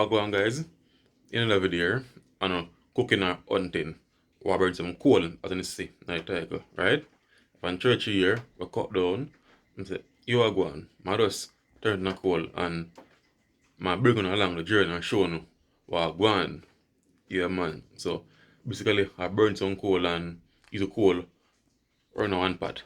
Gwaan guys, in another video, I know cooking or hunting, we burn some coal as in the sea, night tiger, right? From church here, we cut down and say, you are Gwaan, I just turn the coal and my bring on along the journey and show you what Gwaan, yeah man. So basically I burn some coal and use the coal run on one pot.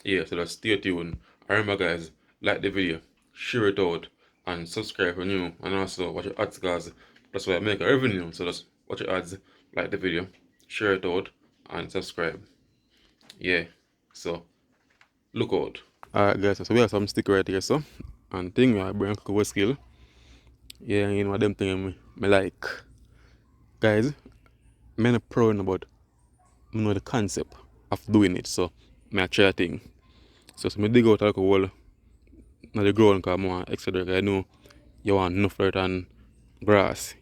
Yeah, so just stay tuned. Remember guys, like the video, share it out, and subscribe for new, and also watch your ads guys. That's why I make a revenue. So just watch your ads, like the video, share it out, and subscribe. Yeah, so look out. Alright guys, so we have some stick right here, so and thing we are bring cover skill. Yeah, you know them thing me like. Guys, I'm not proud about I know the concept of doing it, so I try a thing. So I dig out like a hole in the ground because I want extra dirt. I know you want enough dirt and grass.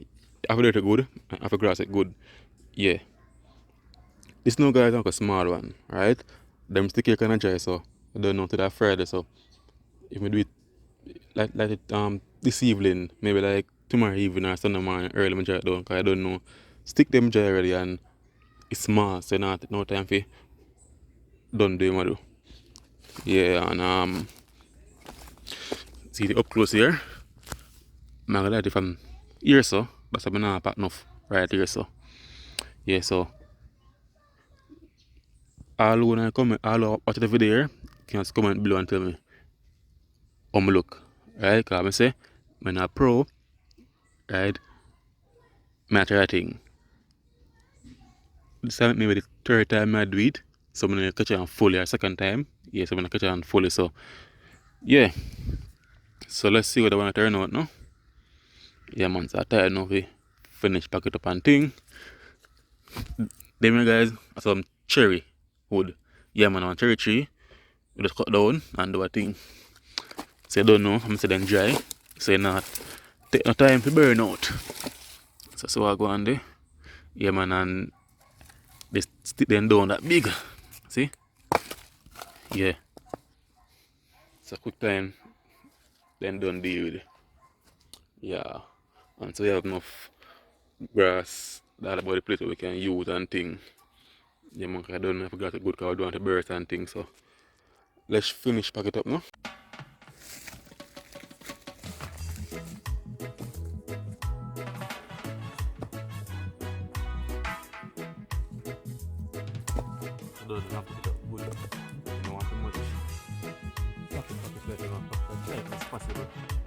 If dirt is good, and if grass is good, yeah. This now guys is like a small one, right? Them stick here kind of dry, so I don't know to that Friday. So if we do it like it this evening, maybe like tomorrow evening or Sunday morning early, I dry it down because I don't know. Stick them dry already and it's small, so not take no time for done do what I do. Yeah, and see the up close here. I'm gonna light it from here, so but I'm not pack enough right here, so yeah. So all who wanna comment, all who watch the video here, can just comment below and tell me how I look, right? Because I say I'm not pro, right? I'm try a thing. This time maybe the third time I do it, so I'm gonna catch it on fully. Or second time, yeah, so I'm gonna catch it on fully. So yeah. So let's see what I wanna turn out now. Yeah man, so I tired now we finish pack it up and thing. Then guys, some cherry wood. Yeah man, on cherry tree. We just cut down and do a thing. So you don't know, I'm saying them dry. So you not take no time to burn out. So I go on there. Yeah man, and they stick them down that big. See? Yeah. So quick time then done deal with it. Yeah. And so we have enough grass that about the place where we can use and thing. Yeah man, I don't know if I got a good because I don't want to burst and things, so let's finish pack it up now. I don't have to put it up good. I don't want too much. Pack it like as tight as possible. Yeah.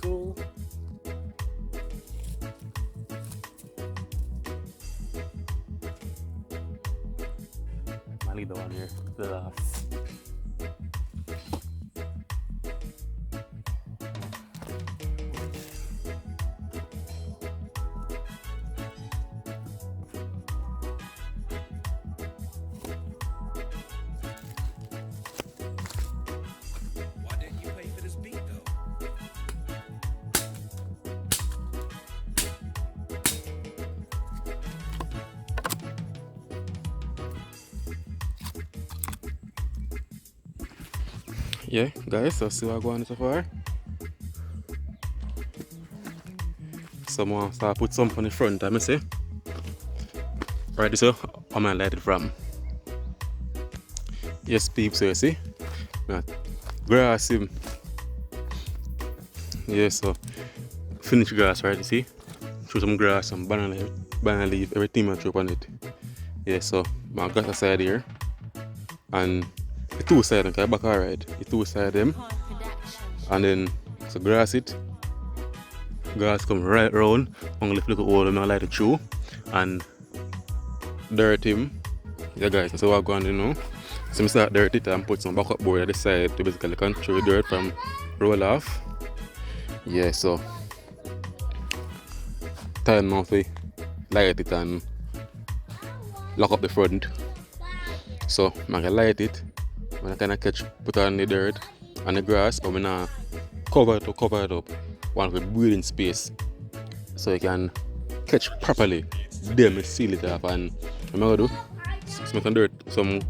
So I leave the one here, the last. Why didn't you pay for this beat though? Yeah, guys, so see what going on so far. Someone start put some on the front, I say. Right, so I'm gonna light it from. Yes, peeps, so you see. Grass him. Yeah, so finish grass, right? You see? Throw some grass, some banana leaf, everything I throw on it. Yeah, so my grass aside here. And the two sides, okay, back alright. The two sides them. And then so grass it. grass come right round, only if look at all of them like the chew and dirt him. Yeah guys, so what going to do now? So I start dirt it and put some backup board at the side to basically control the dirt from roll off. Yeah, so time now to light it and lock up the front. So I'm gonna light it, I'm gonna kinda put on the dirt and the grass, but I'm gonna cover it up, one with breathing space so you can catch properly. Then I seal it off and what I'm gonna do, some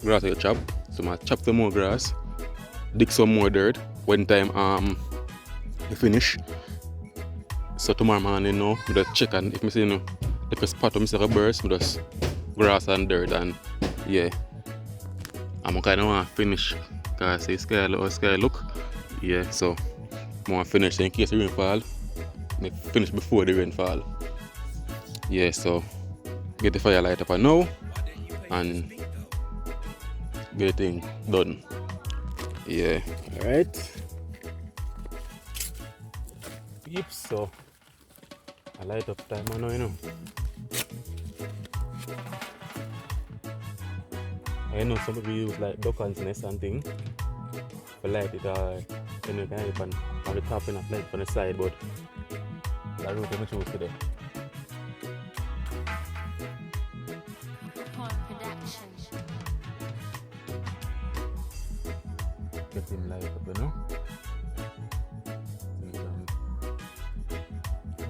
grass I chop. So I'm gonna chop some more grass, dig some more dirt when time you finish. So tomorrow morning now, I just check and if I see like a spot where I see a burst, I just grass and dirt and yeah. I'm kinda wanna finish because it's sky look. Yeah, so I wanna finish in case the rain fall. I finish before the rain fall. Yeah, so get the fire light up now and get the thing done. Yeah. Alright. Yep, so I light up time now, you know. I know some people use like duck's nest and thing for light it you know, kind of on the top and light on the side, but that route I'm choose today. Get him light up, you know.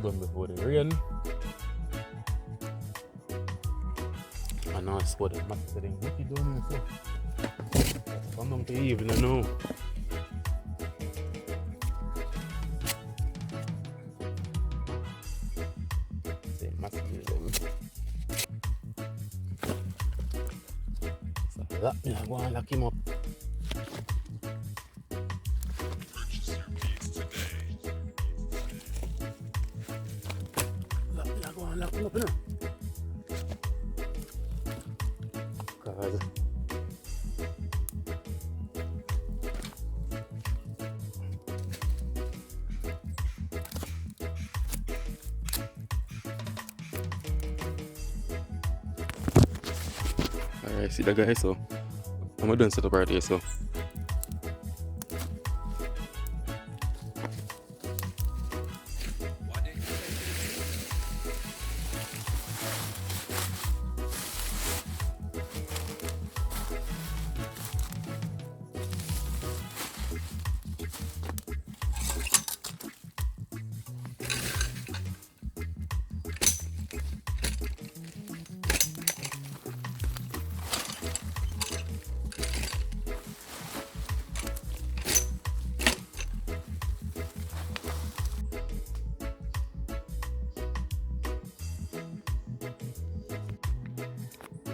Done before the rain. And now it's for the master thing. What you doing here for? Come down to evening now. Say master them. So that me I go and lock him up. Lock him up, you know. Cause alright, see that guy, so I'm done set up right here, so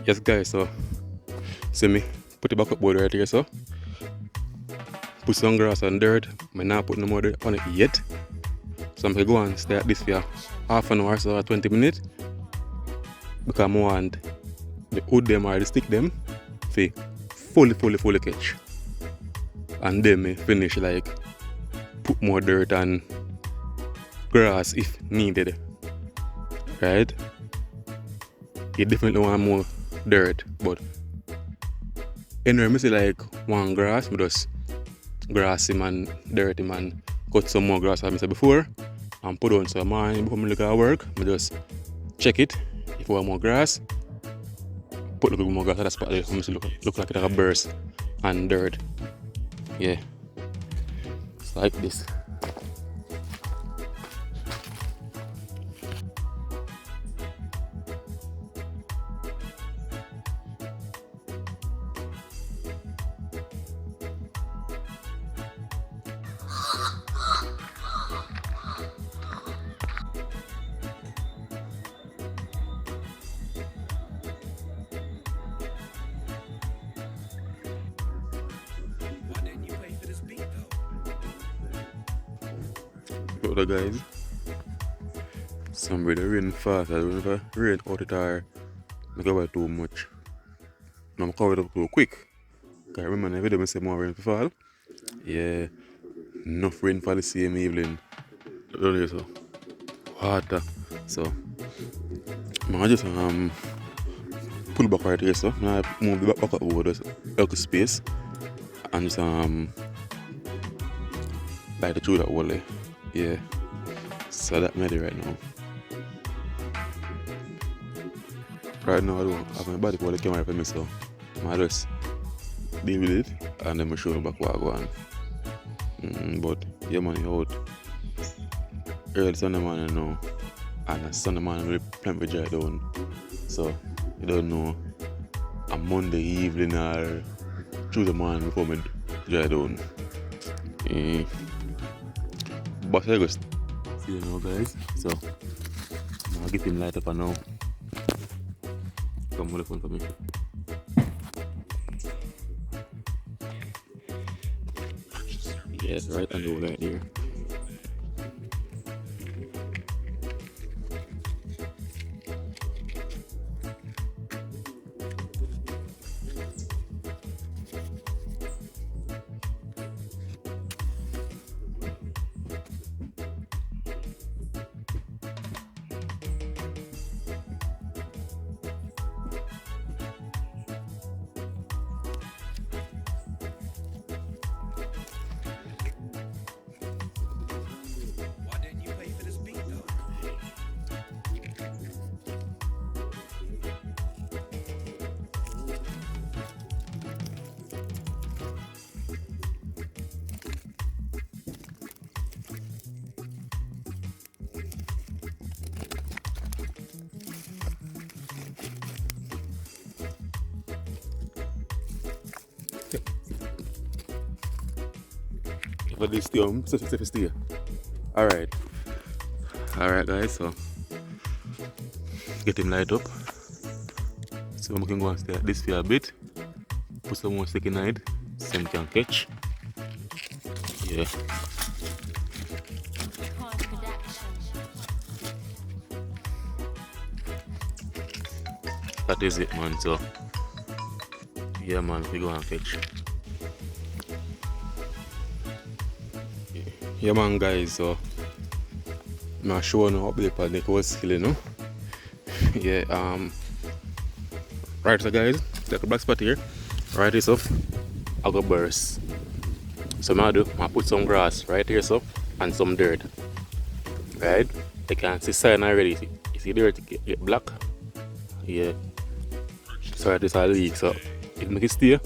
yes guys, so see me put the backup board right here, so put some grass and dirt. I'm not put no more dirt on it yet, so I'm gonna go and stay at this for half an hour, so 20 minutes, because I want the wood them or the stick them for fully catch, and then me finish like put more dirt and grass if needed, right? You definitely want more dirt, but anyway, I see like one grass, I just grass him and dirt him and cut some more grass as I said before and put on some morning before I look at work. I just check it if I want more grass, put a little more grass at that spot there, look like it like a burst and dirt. Yeah, it's like this. Look at that, guys. Some really rain fast. I don't know if I rain out it or I cover it too much. No, I'm covered up too quick. Because remember in the video I say more rain to fall. Yeah, enough rain for the same evening. Really, so water. So I just pull back right here, so I move the back over the elk space and just light it through that wall there. Yeah. So that made it right now. Right now I don't have my body for the camera for me, so I just deal with it and then I show you back what I go on. But yeah man, you out early Sunday morning now, and Sunday morning we plan to dry down. So you don't know a Monday evening or Tuesday morning before me dry down. But I just see you now guys. So I'll get him light up and now. Come with the phone for me. Yes, right under right there. Why didn't you pay for this beat though? But this stay. Alright. Alright guys, so get him light up. So we can go and stay at this for a bit. Put some more sticky night. Same can catch. Yeah. That is it man, so yeah man, we go and catch. Yeah man guys, so I'm showing you update on the coast skill, you know. Yeah, right so guys, take a black spot here. Right this up, I go burst. So I put some grass right here so and some dirt. Right? You can see sign already. You see dirt get black? Yeah. So right this a leak, so it make it stay,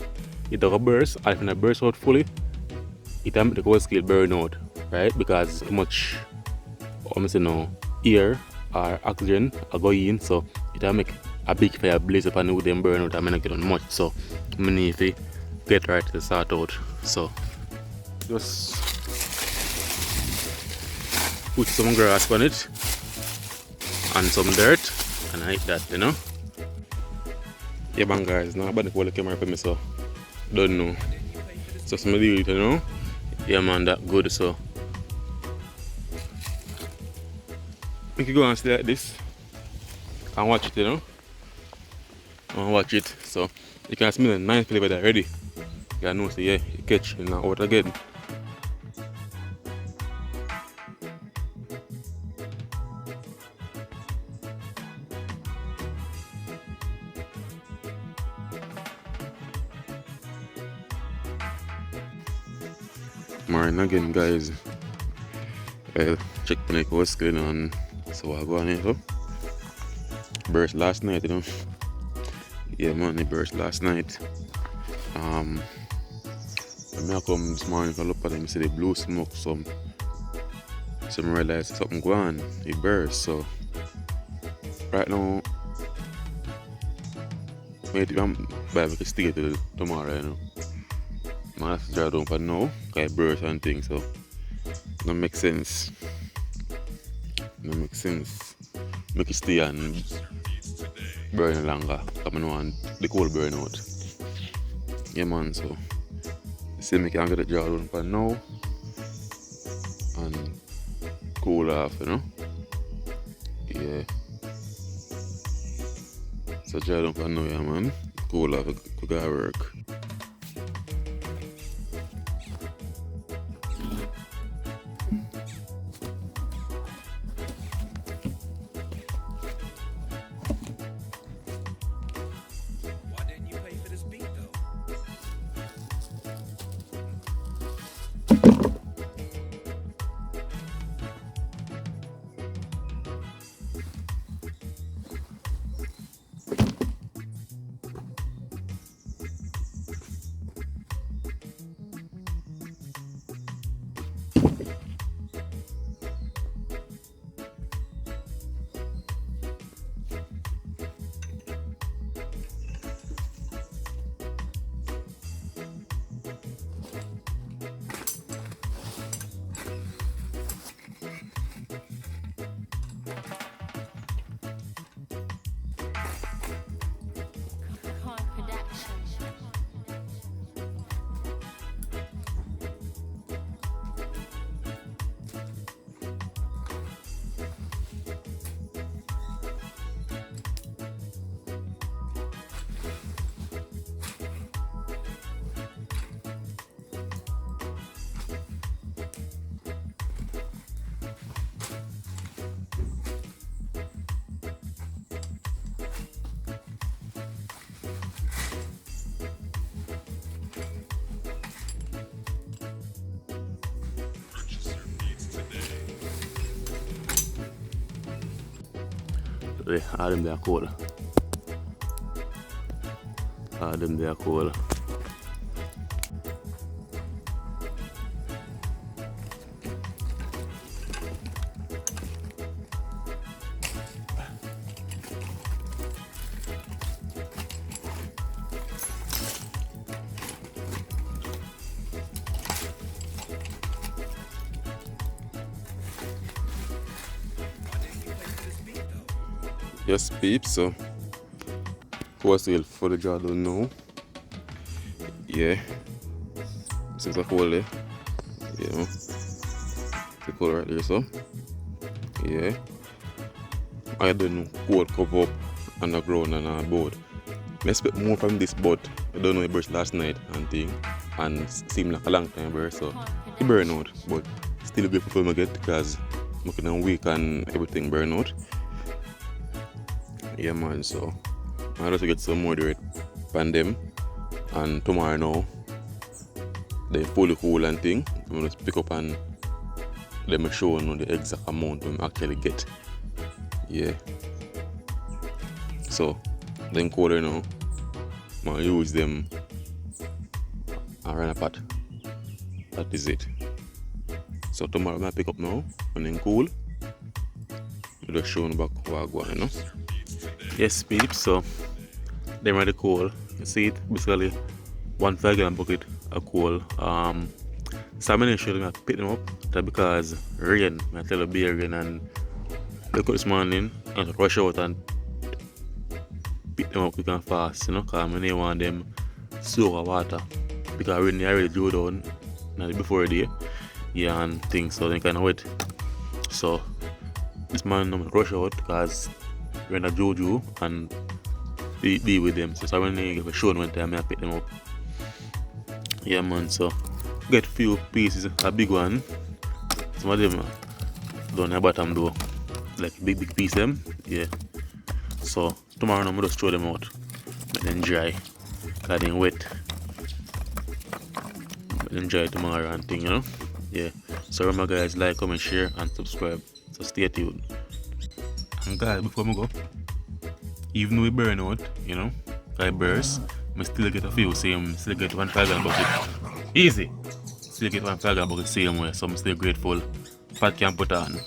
it does a burst, and if it burst out fully, it can make the coast skill burn out. Right, because too much air or oxygen are going in, so it will make a big fire blaze up and it would then burn out and not get on much. So I need to get right to start out. So just put some grass on it and some dirt and like that, you know. Yeah man guys, now about to hold the camera for me, so don't know. So some do it, you know. Yeah man, that good, so we can go and stay like this and watch it, you know. And watch it, so you can smell the nice flavor that already. You can know, so yeah, you catch it now out again. Morning again, guys. Check the what's going on. So I go on here, so burst last night, you know. Yeah man, it burst last night. When I come this morning, I look at them, see the blue smoke, some realize something Gwaan, it burst. So right now, maybe I'm by we can stay till tomorrow, you know. I have to drive down for now, because it burst and things, so it don't make sense. Make it stay and burn longer. I don't want the coal burn out. Yeah man, so see me can get it draw down for now and cool off, you know. Yeah. So draw down for now, yeah man. Cool off, we gotta work. All them there cool. All them there cool. Yes, peeps, so for sale for the Jevaughn now. Yeah. This is a hole there. You know. The hole right there, so. Yeah. I don't know coal cover up on the ground and a board. I expect more from this, but I don't know it burst last night and thing. And seemed like a long time burst, so it burn out. But still grateful for I get because I'm looking on week and everything burn out. Yeah man, so I have to get some more dirt from them, and tomorrow now they fully cool and thing. I'm gonna pick up and let me show you the exact amount we actually get. Yeah. So then colder now, I'm gonna use them and run a pot. That is it. So tomorrow I'm gonna pick up now and then cool. I'm just showing back what I go, you know. Yes, peeps, so they're ready coal. You see it, basically 1 5 gallon bucket of coal. So I'm initially going to pick them up because rain, I tell you, be rain, and look up this morning and rush out and pick them up quick and fast, you know, because I don't want them soak water because rain already drew down before the day, yeah, and things, so they kind of wet. So this morning I'm going to rush out because we're in a juju and deal with them. So when they get a show one time I pick them up. Yeah man, so get few pieces, a big one. Some of them down the bottom though. Like big piece them. Yeah. So tomorrow I'm just throw them out. Let them dry. Cause they wet. Let them dry tomorrow and thing, you know? Yeah. So remember guys, like, comment, share and subscribe. So stay tuned. And guys, before I go, even though we burn out, you know, I burst, I still get a few same, still get 1 5 gallon bucket. Easy! Still get 1 5 gallon bucket same way, so I'm still grateful. Pat can put on.